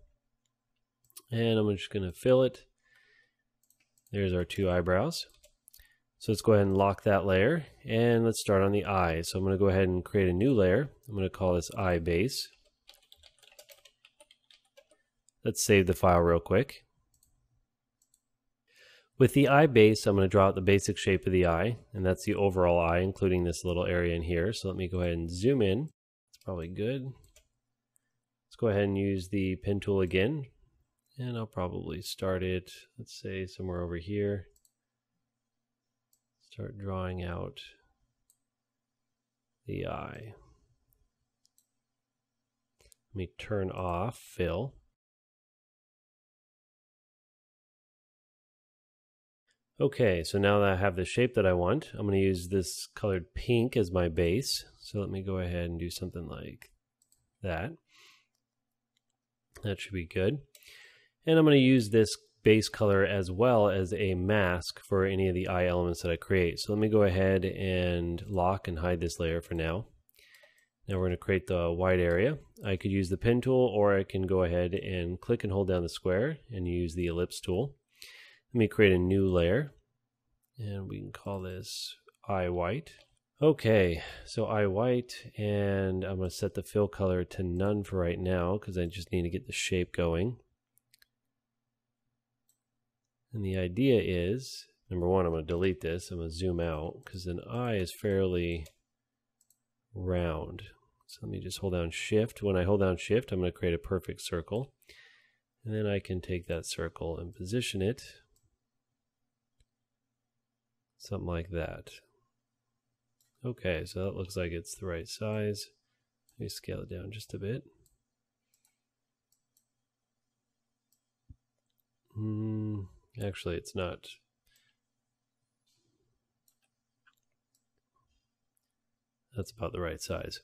And I'm just going to fill it. There's our two eyebrows. So let's go ahead and lock that layer. And let's start on the eye. So I'm going to go ahead and create a new layer. I'm going to call this eye base. Let's save the file real quick. With the eye base, I'm going to draw out the basic shape of the eye, and that's the overall eye, including this little area in here. So let me go ahead and zoom in. It's probably good. Let's go ahead and use the pen tool again, and I'll probably start it, let's say somewhere over here. Start drawing out the eye. Let me turn off fill. Okay, so now that I have the shape that I want, I'm going to use this colored pink as my base. So let me go ahead and do something like that. That should be good. And I'm going to use this base color as well as a mask for any of the eye elements that I create. So let me go ahead and lock and hide this layer for now. Now we're going to create the white area. I could use the pen tool, or I can go ahead and click and hold down the square and use the ellipse tool. Let me create a new layer, and we can call this eye white. Okay, so eye white, and I'm going to set the fill color to none for right now because I just need to get the shape going. And the idea is, number one, I'm going to delete this. I'm going to zoom out because an eye is fairly round. So let me just hold down shift. When I hold down shift, I'm going to create a perfect circle. And then I can take that circle and position it something like that. Okay, so that looks like it's the right size. Let me scale it down just a bit. Actually, it's not. That's about the right size.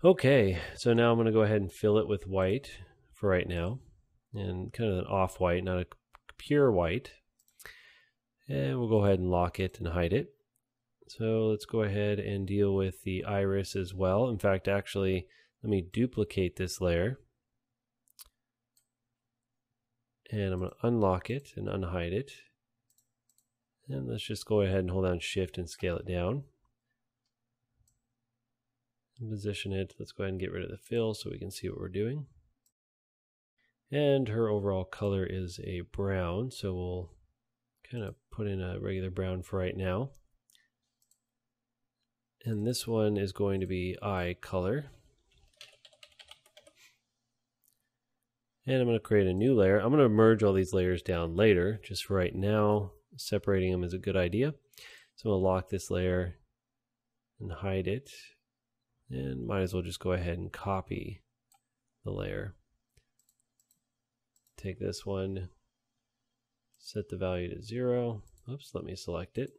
Okay, so now I'm going to go ahead and fill it with white for right now. And kind of an off-white, not a pure white. And we'll go ahead and lock it and hide it. So let's go ahead and deal with the iris as well. In fact, actually, let me duplicate this layer. And I'm going to unlock it and unhide it. And let's just go ahead and hold down shift and scale it down. And position it. Let's go ahead and get rid of the fill so we can see what we're doing. And her overall color is a brown, so we'll kind of put in a regular brown for right now. And this one is going to be eye color. And I'm going to create a new layer. I'm going to merge all these layers down later. Just for right now, separating them is a good idea. So I'm going to lock this layer and hide it. And might as well just go ahead and copy the layer. Take this one, set the value to 0, Oops, let me select it.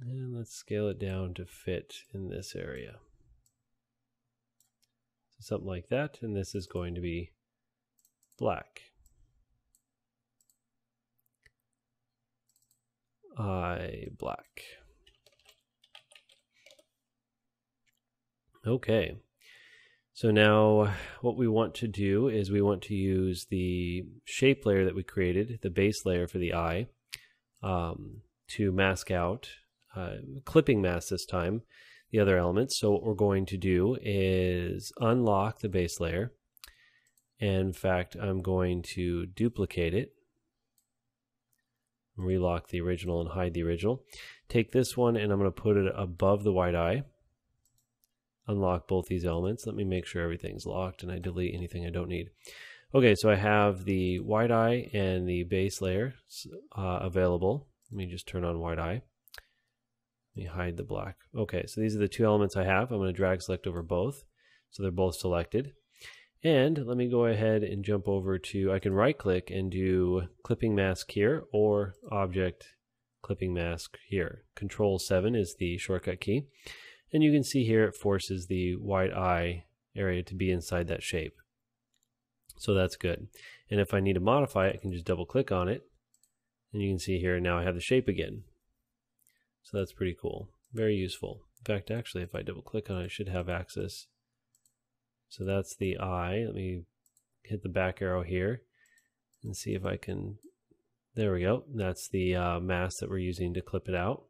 And let's scale it down to fit in this area. So something like that, and this is going to be black. Black. Okay. So now what we want to do is we want to use the shape layer that we created, the base layer for the eye, to mask out, clipping mask this time, the other elements. So what we're going to do is unlock the base layer. And in fact, I'm going to duplicate it, relock the original and hide the original. Take this one and I'm going to put it above the white eye. Unlock both these elements. Let me make sure everything's locked and I delete anything I don't need. Okay, so I have the white eye and the base layer available. Let me just turn on white eye. Let me hide the black. Okay, so these are the two elements I have. I'm going to drag select over both. So they're both selected. And let me go ahead and jump over to, I can right click and do clipping mask here or object clipping mask here. Control 7 is the shortcut key. And you can see here it forces the white eye area to be inside that shape. So that's good. And if I need to modify it, I can just double click on it. And you can see here now I have the shape again. So that's pretty cool. Very useful. In fact, actually, if I double click on it, I should have access. So that's the eye. Let me hit the back arrow here and see if I can. There we go. That's the mask that we're using to clip it out.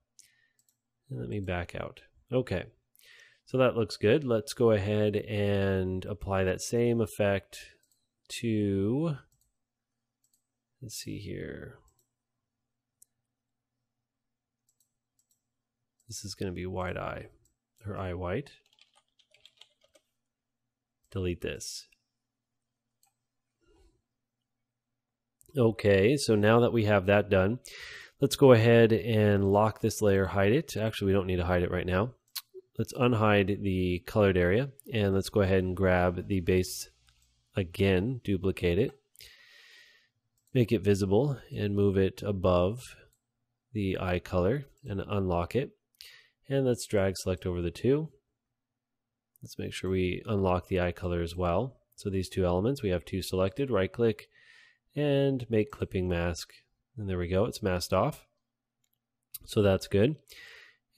And let me back out. Okay, so that looks good. Let's go ahead and apply that same effect to, let's see here. This is going to be white eye, or eye white. Delete this. Okay, so now that we have that done, let's go ahead and lock this layer, hide it. Actually, we don't need to hide it right now. Let's unhide the colored area and let's go ahead and grab the base again, duplicate it, make it visible and move it above the eye color and unlock it. And let's drag select over the two. Let's make sure we unlock the eye color as well. So these two elements, we have two selected, right click and make clipping mask. And there we go, it's masked off. So that's good.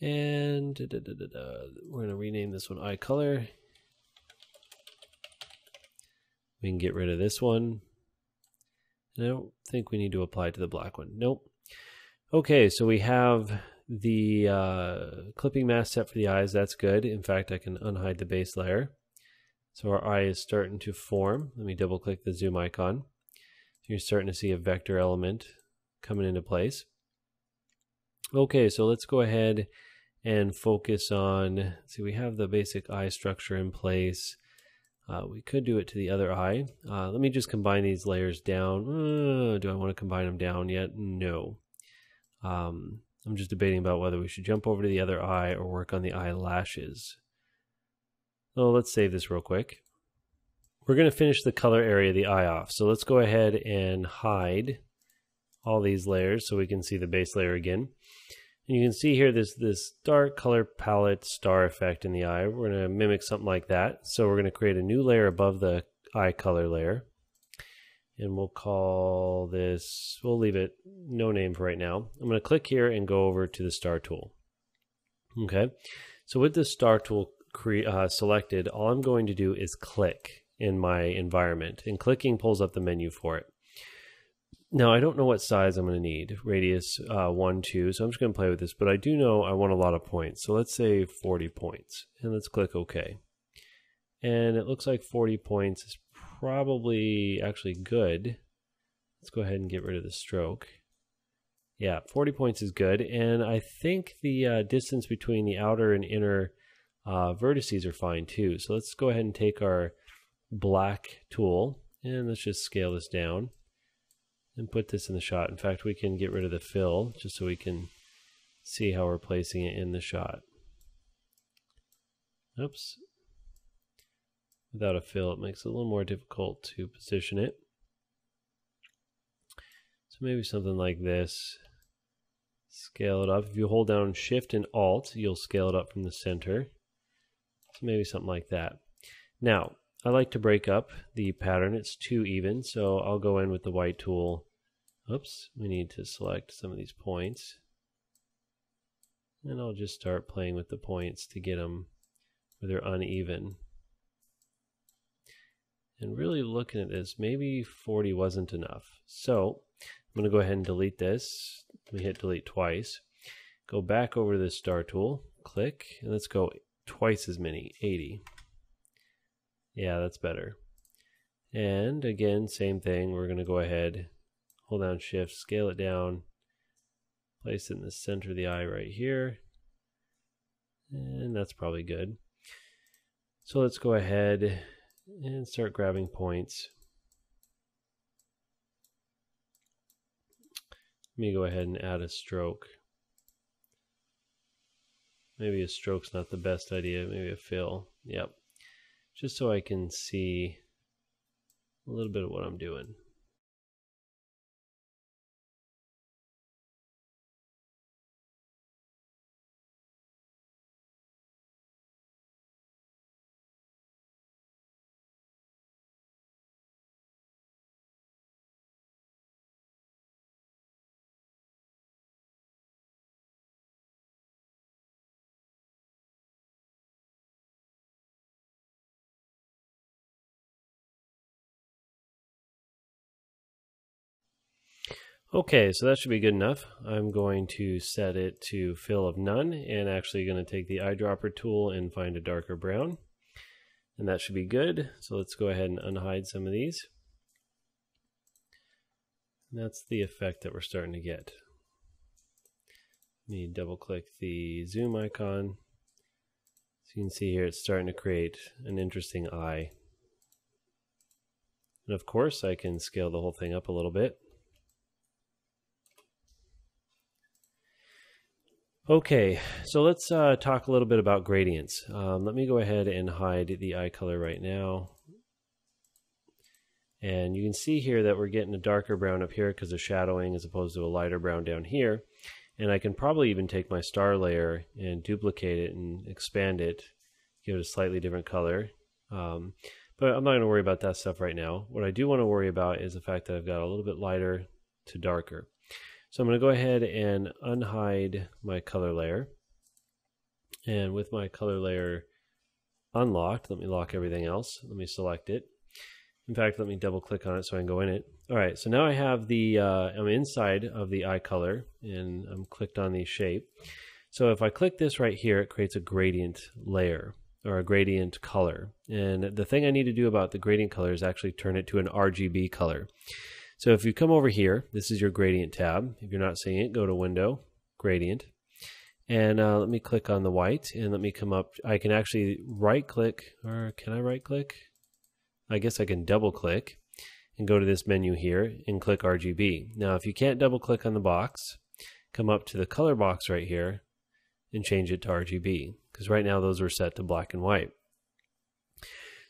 And we're going to rename this one eye color. We can get rid of this one. And I don't think we need to apply it to the black one. Nope. Okay, so we have the clipping mask set for the eyes. That's good. In fact, I can unhide the base layer. So our eye is starting to form. Let me double click the zoom icon. You're starting to see a vector element coming into place. Okay, so let's go ahead and focus on, see, we have the basic eye structure in place. We could do it to the other eye. Let me just combine these layers down. Do I want to combine them down yet? No. I'm just debating about whether we should jump over to the other eye or work on the eyelashes. So let's save this real quick. We're going to finish the color area of the eye off. So let's go ahead and hide all these layers so we can see the base layer again. And you can see here this dark color palette star effect in the eye. We're going to mimic something like that. So we're going to create a new layer above the eye color layer. And we'll call this, we'll leave it no name for right now. I'm going to click here and go over to the star tool. Okay, so with the star tool selected, all I'm going to do is click in my environment. And clicking pulls up the menu for it. Now, I don't know what size I'm going to need, radius 1, 2, so I'm just going to play with this, but I do know I want a lot of points. So let's say 40 points, and let's click OK. And it looks like 40 points is probably actually good. Let's go ahead and get rid of the stroke. Yeah, 40 points is good, and I think the distance between the outer and inner vertices are fine too. So let's go ahead and take our black tool, and let's just scale this down. And put this in the shot. In fact, we can get rid of the fill just so we can see how we're placing it in the shot. Oops. Without a fill, it makes it a little more difficult to position it. So maybe something like this. Scale it up. If you hold down Shift and Alt, you'll scale it up from the center. So maybe something like that. Now, I like to break up the pattern. It's too even, so I'll go in with the white tool. Oops, we need to select some of these points. And I'll just start playing with the points to get them where they're uneven. And really looking at this, maybe 40 wasn't enough. So I'm going to go ahead and delete this. Let me hit delete twice. Go back over to the star tool, click, and let's go twice as many, 80. Yeah, that's better. And again, same thing. We're going to go ahead, hold down Shift, scale it down, place it in the center of the eye right here. And that's probably good. So let's go ahead and start grabbing points. Let me go ahead and add a stroke. Maybe a stroke's not the best idea, maybe a fill. Yep. Just so I can see a little bit of what I'm doing. Okay, so that should be good enough. I'm going to set it to fill of none and actually going to take the eyedropper tool and find a darker brown. And that should be good. So let's go ahead and unhide some of these. And that's the effect that we're starting to get. Let me double click the zoom icon. So you can see here it's starting to create an interesting eye. And of course I can scale the whole thing up a little bit. Okay, so let's talk a little bit about gradients. Let me go ahead and hide the eye color right now. And you can see here that we're getting a darker brown up here because of shadowing as opposed to a lighter brown down here. And I can probably even take my star layer and duplicate it and expand it, give it a slightly different color. But I'm not going to worry about that stuff right now. What I do want to worry about is the fact that I've got a little bit lighter to darker. So I'm going to go ahead and unhide my color layer. And with my color layer unlocked, let me lock everything else. Let me select it. In fact, let me double click on it so I can go in it. All right, so now I have the, I'm inside of the eye color and I'm clicked on the shape. So if I click this right here, it creates a gradient layer or a gradient color. And the thing I need to do about the gradient color is actually turn it to an RGB color. So if you come over here, this is your gradient tab. If you're not seeing it, go to Window, Gradient. And let me click on the white and let me come up. I can actually right click, or can I right click? I guess I can double click and go to this menu here and click RGB. Now if you can't double click on the box, come up to the color box right here and change it to RGB, because right now those are set to black and white.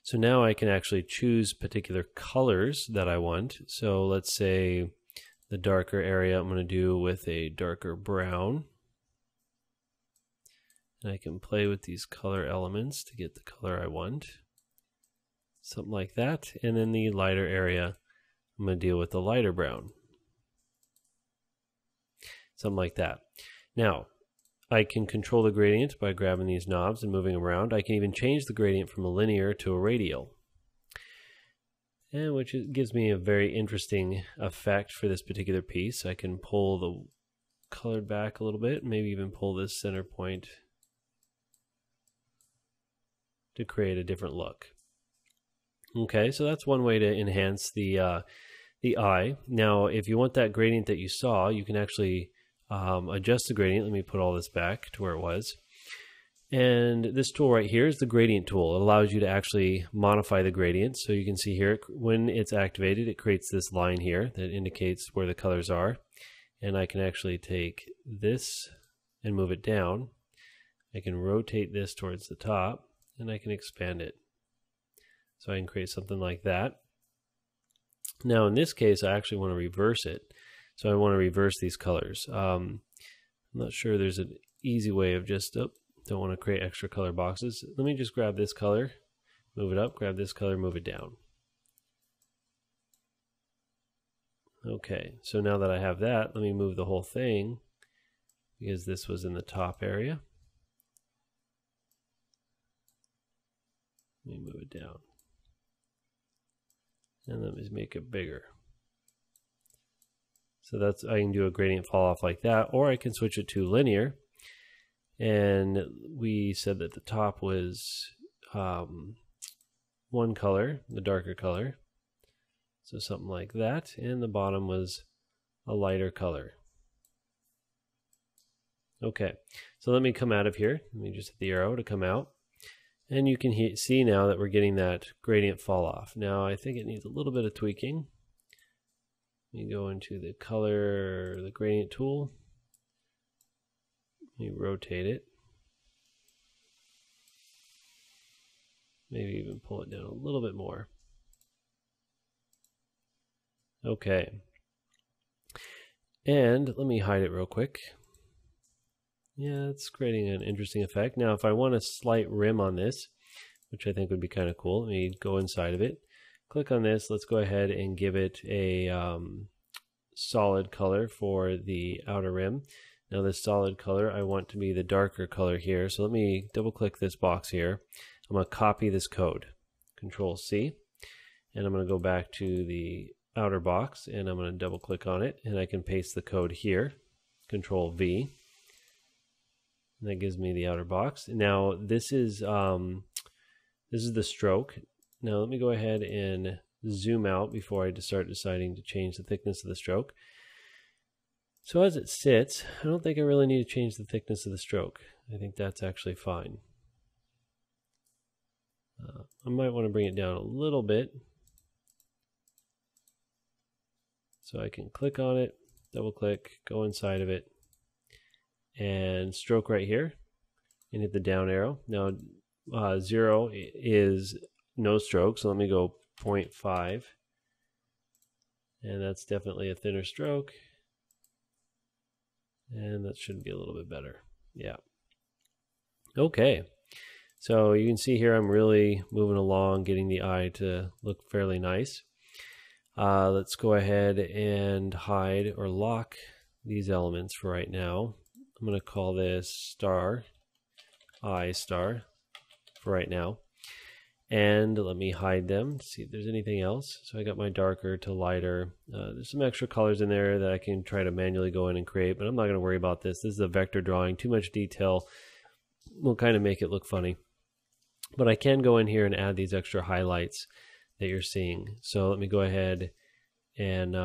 So now I can actually choose particular colors that I want. So let's say the darker area I'm going to do with a darker brown. And I can play with these color elements to get the color I want. Something like that. And then the lighter area, I'm going to deal with the lighter brown. Something like that. Now, I can control the gradient by grabbing these knobs and moving them around. I can even change the gradient from a linear to a radial, and which gives me a very interesting effect for this particular piece. I can pull the color back a little bit, maybe even pull this center point to create a different look. Okay, so that's one way to enhance the eye. Now, if you want that gradient that you saw, you can actually adjust the gradient. Let me put all this back to where it was. And this tool right here is the gradient tool. It allows you to actually modify the gradient. So you can see here, when it's activated, it creates this line here that indicates where the colors are. And I can actually take this and move it down. I can rotate this towards the top and I can expand it. So I can create something like that. Now in this case, I actually want to reverse it. So I want to reverse these colors. I'm not sure there's an easy way of just, don't want to create extra color boxes. Let me just grab this color, move it up, grab this color, move it down. Okay, so now that I have that, let me move the whole thing because this was in the top area. Let me move it down. And let me make it bigger. So that's, I can do a gradient fall off like that, or I can switch it to linear. And we said that the top was one color, the darker color. So something like that. And the bottom was a lighter color. Okay, so let me come out of here. Let me just hit the arrow to come out. And you can see now that we're getting that gradient fall off. Now I think it needs a little bit of tweaking. Let me go into the color, the gradient tool. Let me rotate it. Maybe even pull it down a little bit more. Okay. And let me hide it real quick. Yeah, it's creating an interesting effect. Now, if I want a slight rim on this, which I think would be kind of cool, let me go inside of it. Click on this. Let's go ahead and give it a solid color for the outer rim. Now, this solid color, I want to be the darker color here. So let me double click this box here. I'm going to copy this code. Control C. And I'm going to go back to the outer box and I'm going to double click on it. And I can paste the code here. Control V. And that gives me the outer box. Now this is the stroke. Now let me go ahead and zoom out before I start deciding to change the thickness of the stroke. So as it sits, I don't think I really need to change the thickness of the stroke. I think that's actually fine. I might want to bring it down a little bit. So I can click on it, double click, go inside of it, and stroke right here and hit the down arrow. Now 0 is no stroke, so let me go 0.5, and that's definitely a thinner stroke, and that should be a little bit better. Yeah. Okay, so you can see here I'm really moving along, getting the eye to look fairly nice. Let's go ahead and hide or lock these elements for right now. I'm going to call this star, eye star, for right now. And let me hide them, see if there's anything else. So I got my darker to lighter. There's some extra colors in there that I can try to manually go in and create, but I'm not going to worry about this. This is a vector drawing. Too much detail will kind of make it look funny. But I can go in here and add these extra highlights that you're seeing. So let me go ahead and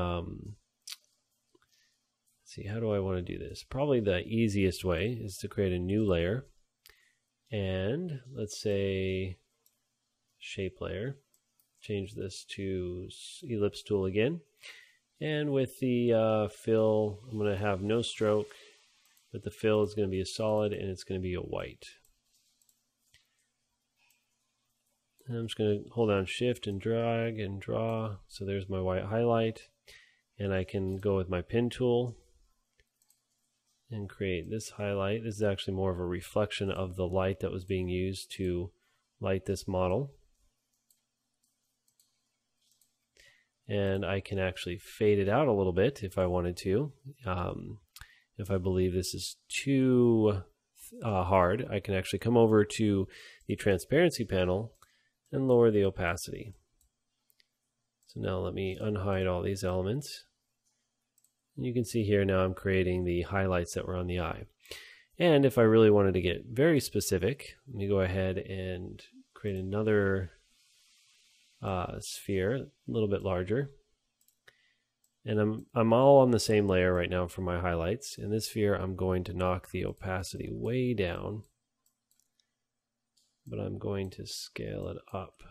see, how do I want to do this? Probably the easiest way is to create a new layer. And let's say shape layer. Change this to ellipse tool again. And with the fill, I'm going to have no stroke, but the fill is going to be a solid and it's going to be a white. And I'm just going to hold down shift and drag and draw. So there's my white highlight. And I can go with my pen tool and create this highlight. This is actually more of a reflection of the light that was being used to light this model. And I can actually fade it out a little bit if I wanted to. If I believe this is too hard, I can actually come over to the transparency panel and lower the opacity. So now let me unhide all these elements. And you can see here now I'm creating the highlights that were on the eye. And if I really wanted to get very specific, let me go ahead and create another sphere, a little bit larger. And I'm all on the same layer right now for my highlights. In this sphere, I'm going to knock the opacity way down, but I'm going to scale it up.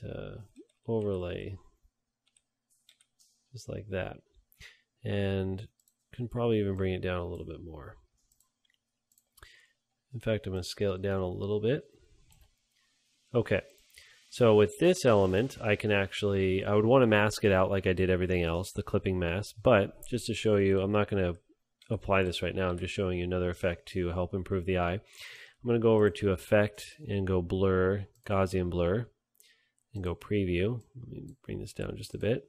To overlay just like that, and can probably even bring it down a little bit more. In fact, I'm going to scale it down a little bit. Okay, So with this element, I would want to mask it out like I did everything else, the clipping mask, but just to show you, I'm not going to apply this right now. I'm just showing you another effect to help improve the eye. I'm going to go over to Effect and go Blur, Gaussian Blur, and go Preview. Let me bring this down just a bit.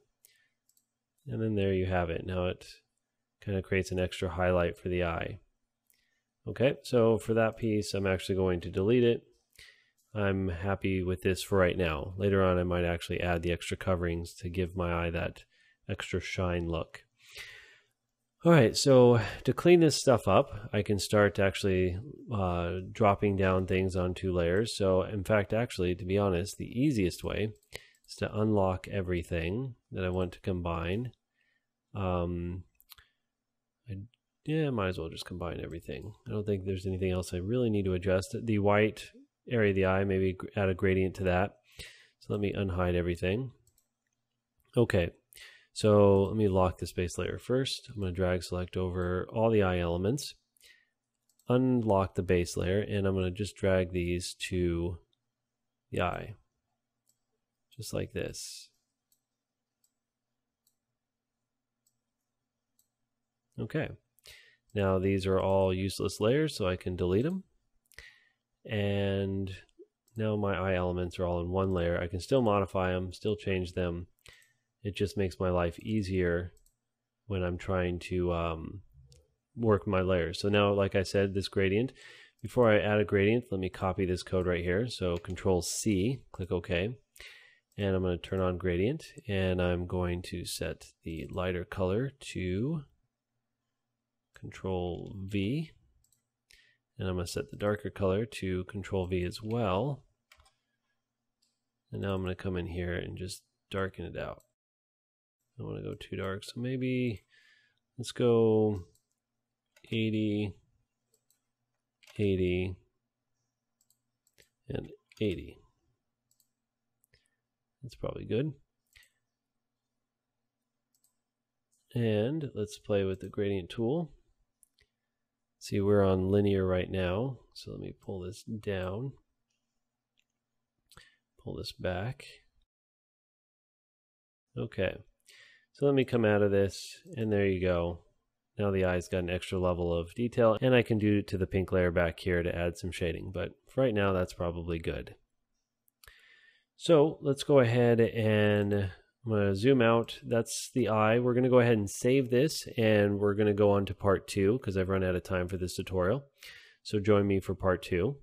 And then there you have it. Now it kind of creates an extra highlight for the eye. Okay, so for that piece, I'm actually going to delete it. I'm happy with this for right now. Later on, I might actually add the extra coverings to give my eye that extra shine look. All right, so to clean this stuff up, I can start actually dropping down things onto layers. So in fact, actually, to be honest, the easiest way is to unlock everything that I want to combine. Yeah, might as well just combine everything. I don't think there's anything else I really need to adjust. The white area of the eye, maybe add a gradient to that. So let me unhide everything. Okay, so let me lock this base layer first. I'm going to drag select over all the eye elements, unlock the base layer, and I'm going to just drag these to the eye, just like this. Okay, now these are all useless layers, so I can delete them. And now my eye elements are all in one layer. I can still modify them, still change them. It just makes my life easier when I'm trying to work my layers. So now, like I said, this gradient, before I add a gradient, let me copy this code right here. So Control C, click OK. And I'm going to turn on gradient, and I'm going to set the lighter color to Control V. And I'm going to set the darker color to Control V as well. And now I'm going to come in here and just darken it out. I don't want to go too dark, so maybe let's go 80, 80, and 80. That's probably good. And let's play with the gradient tool. See, we're on linear right now, so let me pull this down, pull this back. Okay, so let me come out of this, and there you go. Now the eye's got an extra level of detail, and I can do it to the pink layer back here to add some shading, but for right now, that's probably good. So let's go ahead and I'm going to zoom out. That's the eye. We're going to go ahead and save this, and we're going to go on to part 2 because I've run out of time for this tutorial. So join me for part 2.